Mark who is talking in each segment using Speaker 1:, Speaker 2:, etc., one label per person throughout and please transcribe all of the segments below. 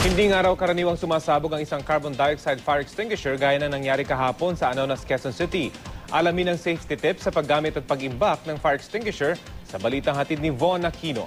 Speaker 1: Hindi nga raw karaniwang sumasabog ang isang carbon dioxide fire extinguisher gaya na nangyari kahapon sa Anonas, Quezon City. Alamin ang safety tips sa paggamit at pag-imbak ng fire extinguisher sa balitang hatid ni Von Aquino.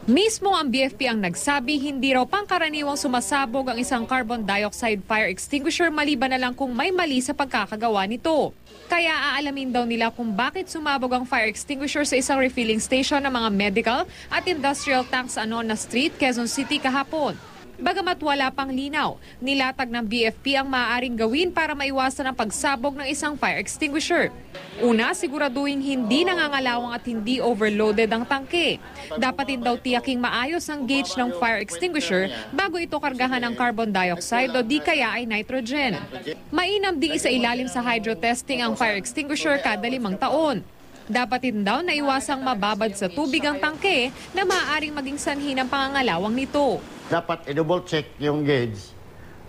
Speaker 2: Mismo ang BFP ang nagsabi hindi raw pangkaraniwang sumasabog ang isang carbon dioxide fire extinguisher maliban na lang kung may mali sa pagkakagawa nito. Kaya aalamin daw nila kung bakit sumabog ang fire extinguisher sa isang refilling station ng mga medical at industrial tanks sa Anonas Street, Quezon City kahapon. Bagamat wala pang linaw, nilatag ng BFP ang maaaring gawin para maiwasan ang pagsabog ng isang fire extinguisher. Una, siguraduhin hindi nangangalawang at hindi overloaded ang tangke. Dapat din daw tiyaking maayos ang gauge ng fire extinguisher bago ito kargahan ng carbon dioxide o di kaya ay nitrogen. Mainam ding isailalim sa hydrotesting ang fire extinguisher kada 5 taon. Dapat din daw na iwasang mababad sa tubig ang tangke na maaaring maging sanhi ng pangangalawang nito.
Speaker 3: Dapat i-double check yung gauge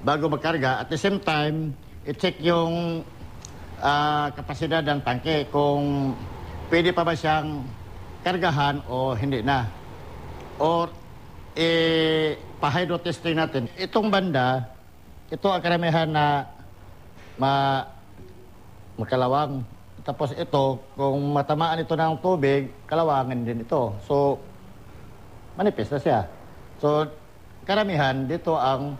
Speaker 3: bago magkarga. At the same time, i-check yung kapasidad ng tangke kung pwede pa ba siyang kargahan o hindi na. Or pa-hydrotesting natin. Itong banda, ito ang karamihan na makalawang. Tapos ito, kung matamaan ito ng tubig, kalawangan din ito. So, manipis na siya. So, karamihan, dito ang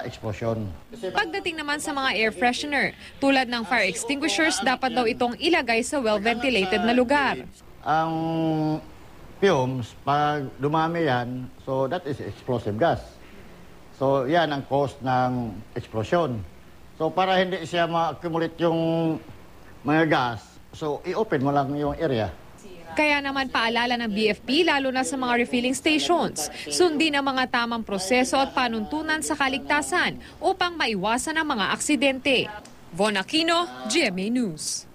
Speaker 3: explosion.
Speaker 2: Pagdating naman sa mga air freshener, tulad ng fire extinguishers, dapat daw itong ilagay sa well-ventilated na lugar.
Speaker 3: Ang fumes, pag dumami yan, so that is explosive gas. So, yan ang cause ng explosion. So, para hindi siya ma-accumulate yung mga gas, so i-open mo lang yung area.
Speaker 2: Kaya naman paalala ng BFP lalo na sa mga refilling stations, sundin ang mga tamang proseso at panuntunan sa kaligtasan upang maiwasan ang mga aksidente. Von Aquino, GMA News.